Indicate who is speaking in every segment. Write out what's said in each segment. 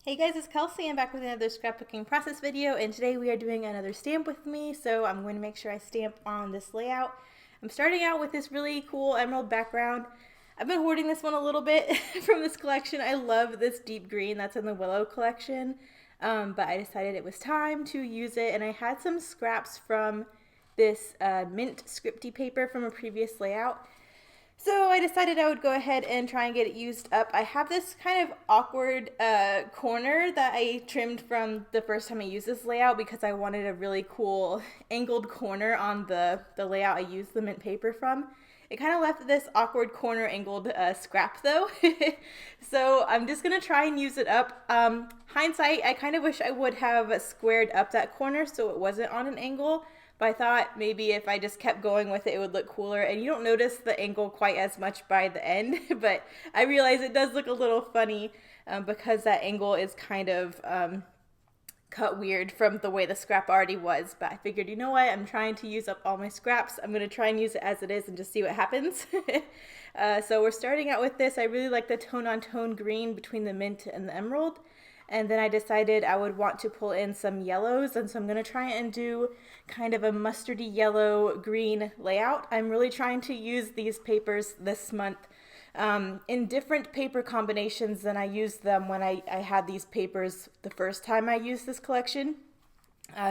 Speaker 1: Hey guys, it's Kelsey. I'm back with another scrapbooking process video, and today we are doing another stamp with me, so I'm going to make sure I stamp on this layout. I'm starting out with this really cool emerald background. I've been hoarding this one a little bit from this collection. I love this deep green that's in the Willow collection, but I decided it was time to use it, and I had some scraps from this mint scripty paper from a previous layout. So I decided I would go ahead and try and get it used up. I have this kind of awkward corner that I trimmed from the first time I used this layout because I wanted a really cool angled corner on the layout I used the mint paper from. It kind of left this awkward corner angled scrap though. So I'm just going to try and use it up. Hindsight, I kind of wish I would have squared up that corner so it wasn't on an angle. But I thought maybe if I just kept going with it, it would look cooler. And you don't notice the angle quite as much by the end, but I realize it does look a little funny because that angle is kind of cut weird from the way the scrap already was. But I figured, you know what, I'm trying to use up all my scraps. I'm going to try and use it as it is and just see what happens. So we're starting out with this. I really like the tone-on-tone green between the mint and the emerald. And then I decided I would want to pull in some yellows, and so I'm going to try and do kind of a mustardy yellow green layout. I'm really trying to use these papers this month in different paper combinations than I used them when I had these papers the first time I used this collection.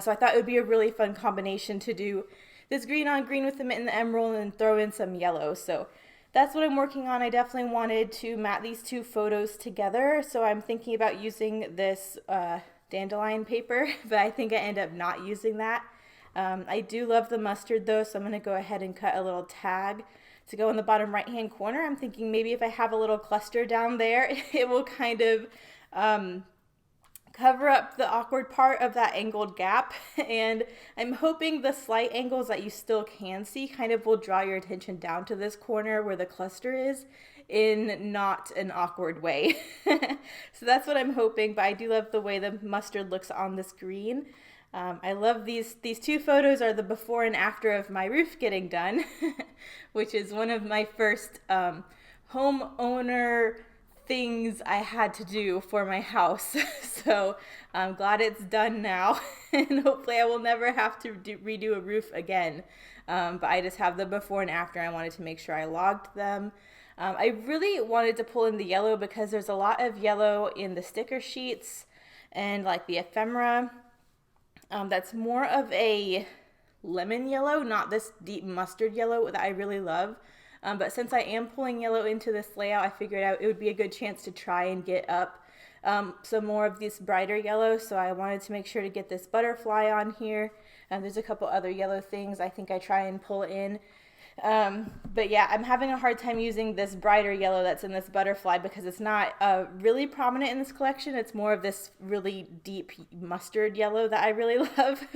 Speaker 1: So I thought it would be a really fun combination to do this green on green with the mint and the emerald and throw in some yellow. So that's what I'm working on. I definitely wanted to mat these two photos together, so I'm thinking about using this dandelion paper, but I think I end up not using that. I do love the mustard though, so I'm going to go ahead and cut a little tag to go in the bottom right hand corner. I'm thinking maybe if I have a little cluster down there, it will kind of cover up the awkward part of that angled gap, and I'm hoping the slight angles that you still can see kind of will draw your attention down to this corner where the cluster is in not an awkward way. So that's what I'm hoping, but I do love the way the mustard looks on this green. I love these two photos are the before and after of my roof getting done, which is one of my first homeowner things I had to do for my house. So I'm glad it's done now, and hopefully I will never have to redo a roof again. But I just have the before and after. I wanted to make sure I logged them. I really wanted to pull in the yellow because there's a lot of yellow in the sticker sheets and like the ephemera. That's more of a lemon yellow, not this deep mustard yellow that I really love. But since I am pulling yellow into this layout, I figured out it would be a good chance to try and get up some more of this brighter yellow. So I wanted to make sure to get this butterfly on here. There's a couple other yellow things I think I try and pull in. But yeah, I'm having a hard time using this brighter yellow that's in this butterfly because it's not really prominent in this collection. It's more of this really deep mustard yellow that I really love.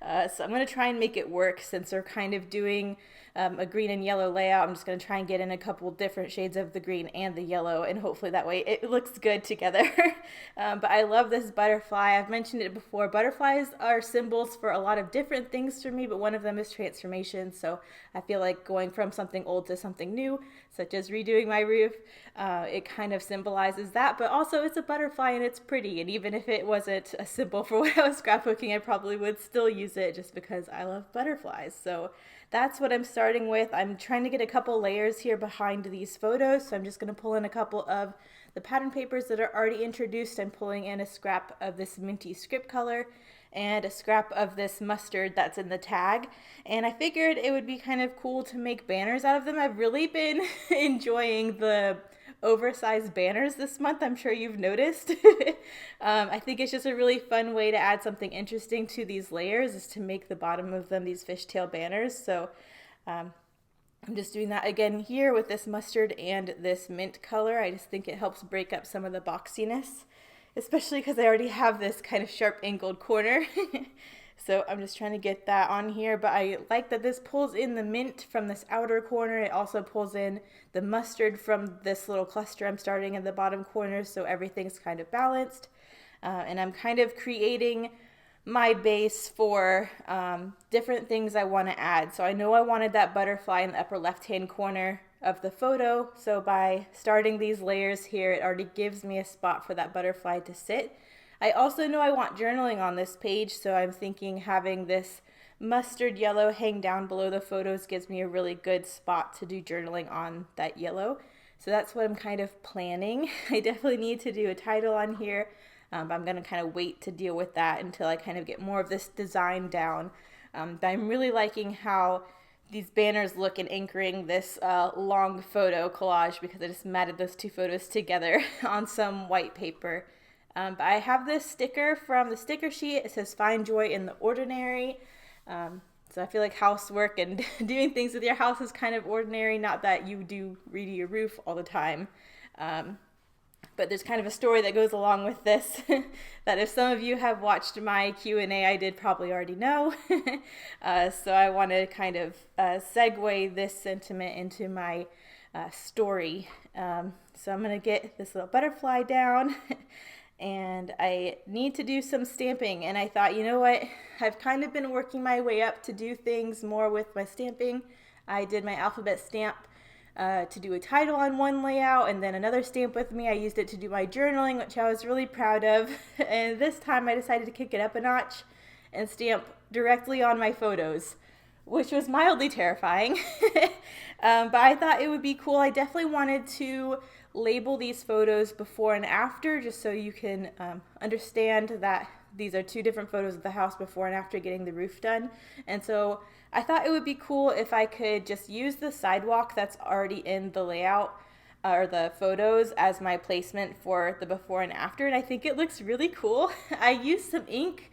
Speaker 1: So I'm going to try and make it work since we're kind of doing a green and yellow layout. I'm just going to try and get in a couple different shades of the green and the yellow, and hopefully that way it looks good together. But I love this butterfly. I've mentioned it before. Butterflies are symbols for a lot of different things for me, but one of them is transformation. So I feel like going from something old to something new, such as redoing my roof, it kind of symbolizes that, but also it's a butterfly and it's pretty. And even if it wasn't a symbol for what I was scrapbooking, I probably would still use it just because I love butterflies. So that's what I'm starting with. I'm trying to get a couple layers here behind these photos, so I'm just going to pull in a couple of the pattern papers that are already introduced. I'm pulling in a scrap of this minty script color and a scrap of this mustard that's in the tag, and I figured it would be kind of cool to make banners out of them. I've really been enjoying the oversized banners this month. I'm sure you've noticed. I think it's just a really fun way to add something interesting to these layers is to make the bottom of them these fishtail banners. So I'm just doing that again here with this mustard and this mint color. I just think it helps break up some of the boxiness, especially because I already have this kind of sharp angled corner. So I'm just trying to get that on here, but I like that this pulls in the mint from this outer corner. It also pulls in the mustard from this little cluster I'm starting in the bottom corner, so everything's kind of balanced. And I'm kind of creating my base for different things I want to add. So I know I wanted that butterfly in the upper left hand corner of the photo. So by starting these layers here, it already gives me a spot for that butterfly to sit. I also know I want journaling on this page, so I'm thinking having this mustard yellow hang down below the photos gives me a really good spot to do journaling on that yellow. So that's what I'm kind of planning. I definitely need to do a title on here. But I'm going to kind of wait to deal with that until I kind of get more of this design down. But I'm really liking how these banners look and anchoring this long photo collage because I just matted those two photos together on some white paper. But I have this sticker from the sticker sheet. It says "Find joy in the ordinary." So I feel like housework and doing things with your house is kind of ordinary. Not that you do redo your roof all the time. But there's kind of a story that goes along with this that if some of you have watched my Q&A, I did probably already know. So I want to kind of segue this sentiment into my story. So I'm going to get this little butterfly down and I need to do some stamping. And I thought, you know what? I've kind of been working my way up to do things more with my stamping. I did my alphabet stamp to do a title on one layout, and then another stamp with me. I used it to do my journaling, which I was really proud of. And this time I decided to kick it up a notch and stamp directly on my photos, which was mildly terrifying. But I thought it would be cool. I definitely wanted to label these photos before and after, just so you can understand that these are two different photos of the house before and after getting the roof done. And so I thought it would be cool if I could just use the sidewalk that's already in the layout or the photos as my placement for the before and after. And I think it looks really cool. I used some ink,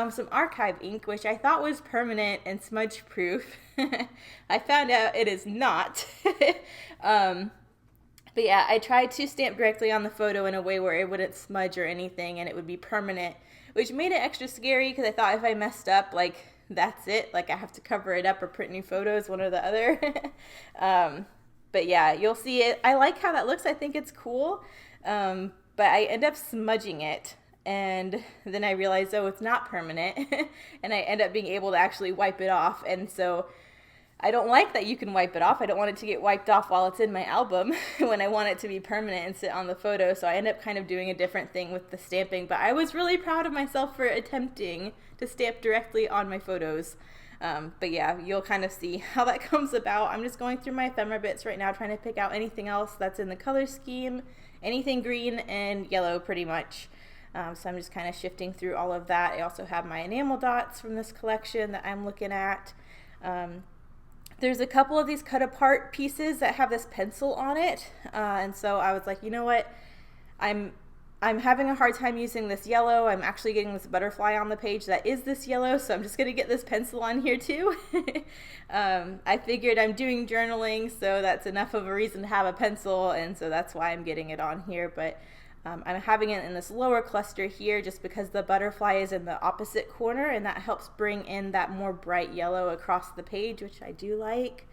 Speaker 1: some archive ink, which I thought was permanent and smudge proof. I found out it is not. But yeah, I tried to stamp directly on the photo in a way where it wouldn't smudge or anything and it would be permanent, which made it extra scary because I thought if I messed up, like, that's it. Like, I have to cover it up or print new photos, one or the other. But yeah, you'll see it. I like how that looks. I think it's cool. But I end up smudging it. And then I realized, oh, it's not permanent. And I end up being able to actually wipe it off. And so I don't like that you can wipe it off. I don't want it to get wiped off while it's in my album when I want it to be permanent and sit on the photo. So I end up kind of doing a different thing with the stamping. But I was really proud of myself for attempting to stamp directly on my photos. But yeah, you'll kind of see how that comes about. I'm just going through my ephemera bits right now, trying to pick out anything else that's in the color scheme, anything green and yellow pretty much. So I'm just kind of shifting through all of that. I also have my enamel dots from this collection that I'm looking at. There's a couple of these cut apart pieces that have this pencil on it. And so I was like, you know what? I'm having a hard time using this yellow. I'm actually getting this butterfly on the page that is this yellow, so I'm just going to get this pencil on here too. I figured I'm doing journaling, so that's enough of a reason to have a pencil, and so that's why I'm getting it on here. But I'm having it in this lower cluster here just because the butterfly is in the opposite corner, and that helps bring in that more bright yellow across the page, which I do like.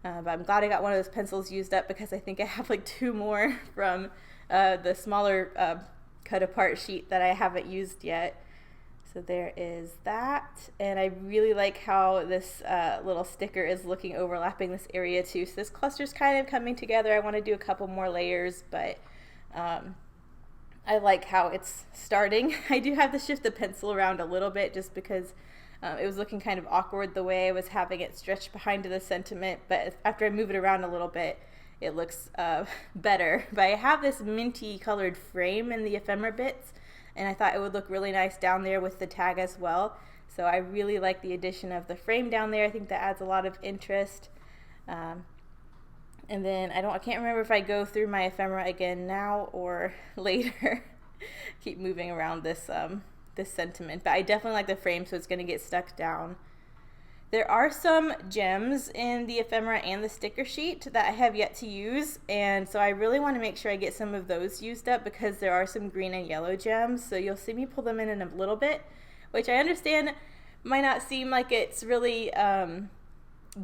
Speaker 1: But I'm glad I got one of those pencils used up because I think I have like two more from the smaller cut apart sheet that I haven't used yet. So there is that. And I really like how this little sticker is looking overlapping this area too. So this cluster's kind of coming together. I want to do a couple more layers, but I like how it's starting. I do have to shift the pencil around a little bit just because it was looking kind of awkward the way I was having it stretched behind to the sentiment, but after I move it around a little bit, it looks better. But I have this minty colored frame in the ephemera bits, and I thought it would look really nice down there with the tag as well. So I really like the addition of the frame down there. I think that adds a lot of interest. And then I can't remember if I go through my ephemera again now or later. Keep moving around this this sentiment, but I definitely like the frame, so it's going to get stuck down. There are some gems in the ephemera and the sticker sheet that I have yet to use, and so I really want to make sure I get some of those used up because there are some green and yellow gems, so you'll see me pull them in a little bit, which I understand might not seem like it's really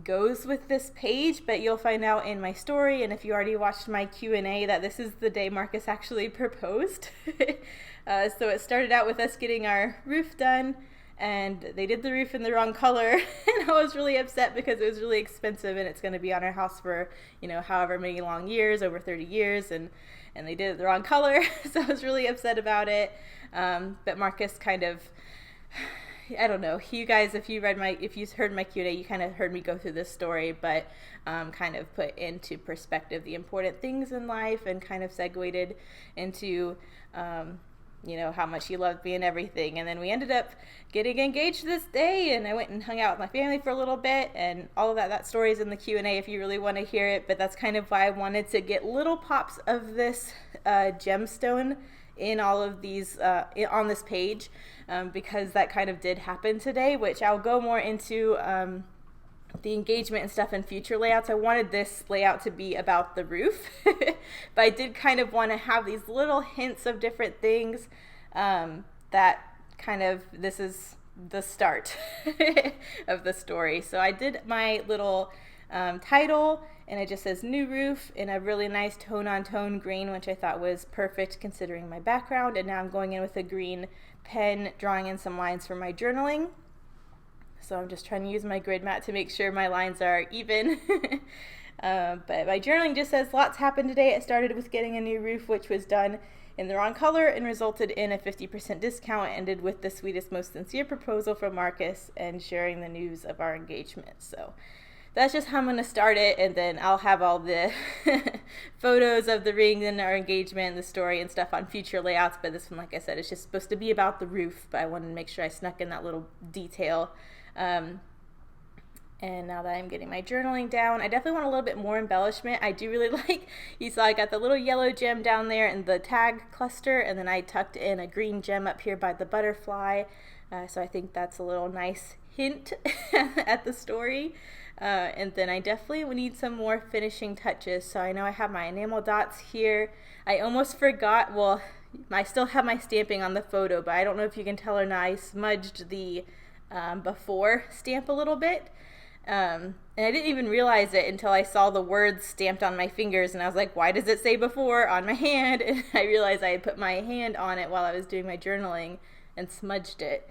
Speaker 1: goes with this page, but you'll find out in my story, and if you already watched my Q&A, that this is the day Marcus actually proposed. So it started out with us getting our roof done, and they did the roof in the wrong color. And I was really upset because it was really expensive and it's going to be on our house for, however many long years, over 30 years, and they did it the wrong color. So I was really upset about it. But Marcus kind of, I don't know, you guys, if you heard my Q&A, you kind of heard me go through this story, but kind of put into perspective the important things in life and kind of segued into, how much he loved me and everything. And then we ended up getting engaged this day, and I went and hung out with my family for a little bit, and all of that story is in the Q&A if you really want to hear it. But that's kind of why I wanted to get little pops of this gemstone in all of these on this page, because that kind of did happen today, which I'll go more into the engagement and stuff in future layouts. I wanted this layout to be about the roof, but I did kind of want to have these little hints of different things that kind of, this is the start of the story. So I did my little title, and it just says new roof in a really nice tone-on-tone green, which I thought was perfect considering my background. And now I'm going in with a green pen, drawing in some lines for my journaling. So I'm just trying to use my grid mat to make sure my lines are even. But my journaling just says, lots happened today. It started with getting a new roof, which was done in the wrong color and resulted in a 50% discount. It ended with the sweetest, most sincere proposal from Marcus and sharing the news of our engagement. So that's just how I'm going to start it, and then I'll have all the photos of the ring and our engagement and the story and stuff on future layouts. But this one, like I said, is just supposed to be about the roof, but I wanted to make sure I snuck in that little detail. And now that I'm getting my journaling down, I definitely want a little bit more embellishment. I do really like, you saw I got the little yellow gem down there in the tag cluster, and then I tucked in a green gem up here by the butterfly. So I think that's a little nice hint at the story. And then I definitely need some more finishing touches. So I know I have my enamel dots here. I almost forgot, well, I still have my stamping on the photo, but I don't know if you can tell or not, I smudged the before stamp a little bit. And I didn't even realize it until I saw the words stamped on my fingers, and I was like, why does it say before on my hand? And I realized I had put my hand on it while I was doing my journaling and smudged it.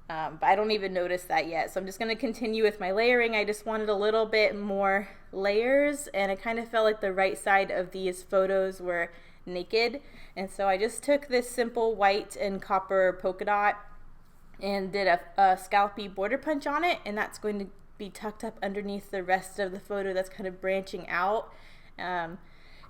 Speaker 1: But I don't even notice that yet. So I'm just going to continue with my layering. I just wanted a little bit more layers, and I kind of felt like the right side of these photos were naked. And so I just took this simple white and copper polka dot and did a scallopy border punch on it, and that's going to be tucked up underneath the rest of the photo that's kind of branching out. I'm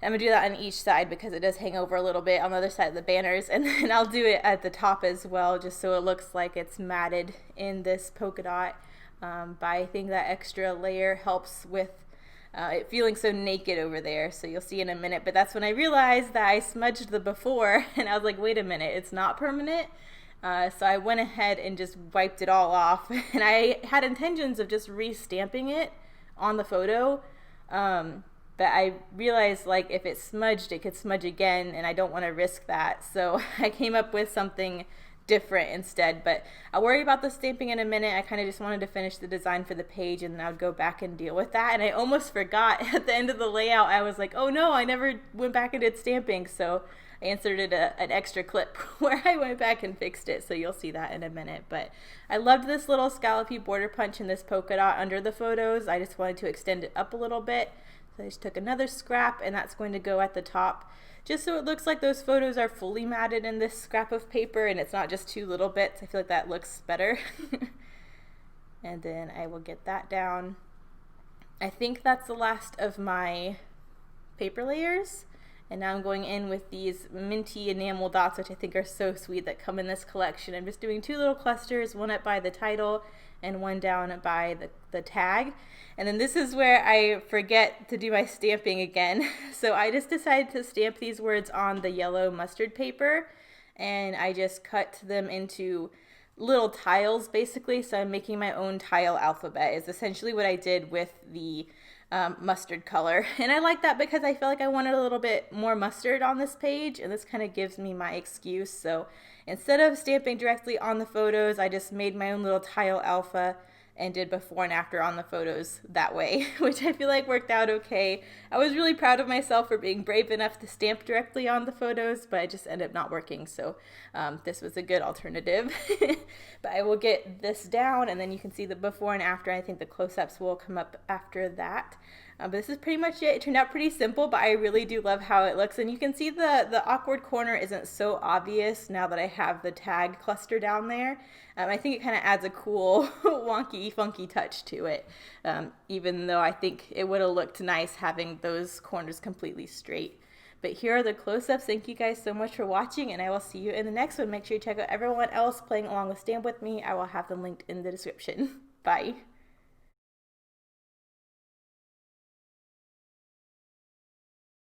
Speaker 1: going to do that on each side because it does hang over a little bit on the other side of the banners, and then I'll do it at the top as well, just so it looks like it's matted in this polka dot. But I think that extra layer helps with it feeling so naked over there, so you'll see in a minute. But that's when I realized that I smudged the before, and I was like, wait a minute, it's not permanent. So I went ahead and just wiped it all off, and I had intentions of just re-stamping it on the photo, but I realized, like, if it smudged, it could smudge again, and I don't want to risk that. So I came up with something different instead. But I'll worry about the stamping in a minute. I kind of just wanted to finish the design for the page, and then I would go back and deal with that. And I almost forgot at the end of the layout. I was like, oh no, I never went back and did stamping. So I inserted an extra clip where I went back and fixed it. So you'll see that in a minute. But I loved this little scallopy border punch and this polka dot under the photos. I just wanted to extend it up a little bit. So I just took another scrap, and that's going to go at the top, just so it looks like those photos are fully matted in this scrap of paper and it's not just two little bits. I feel like that looks better. And then I will get that down. I think that's the last of my paper layers. And now I'm going in with these minty enamel dots, which I think are so sweet, that come in this collection. I'm just doing two little clusters, one up by the title and one down by the tag. And then this is where I forget to do my stamping again. So I just decided to stamp these words on the yellow mustard paper, and I just cut them into little tiles basically. So I'm making my own tile alphabet is essentially what I did with the mustard color. And I like that because I feel like I wanted a little bit more mustard on this page, and this kind of gives me my excuse. So instead of stamping directly on the photos, I just made my own little tile alpha and did before and after on the photos that way, which I feel like worked out okay. I was really proud of myself for being brave enough to stamp directly on the photos, but it just ended up not working. So this was a good alternative. But I will get this down, and then you can see the before and after. I think the close-ups will come up after that. But this is pretty much it. It turned out pretty simple, but I really do love how it looks. And you can see the awkward corner isn't so obvious now that I have the tag cluster down there. I think it kind of adds a cool, wonky, funky touch to it, even though I think it would have looked nice having those corners completely straight. But here are the close-ups. Thank you guys so much for watching, and I will see you in the next one. Make sure you check out everyone else playing along with Stamp with me. I will have them linked in the description. Bye.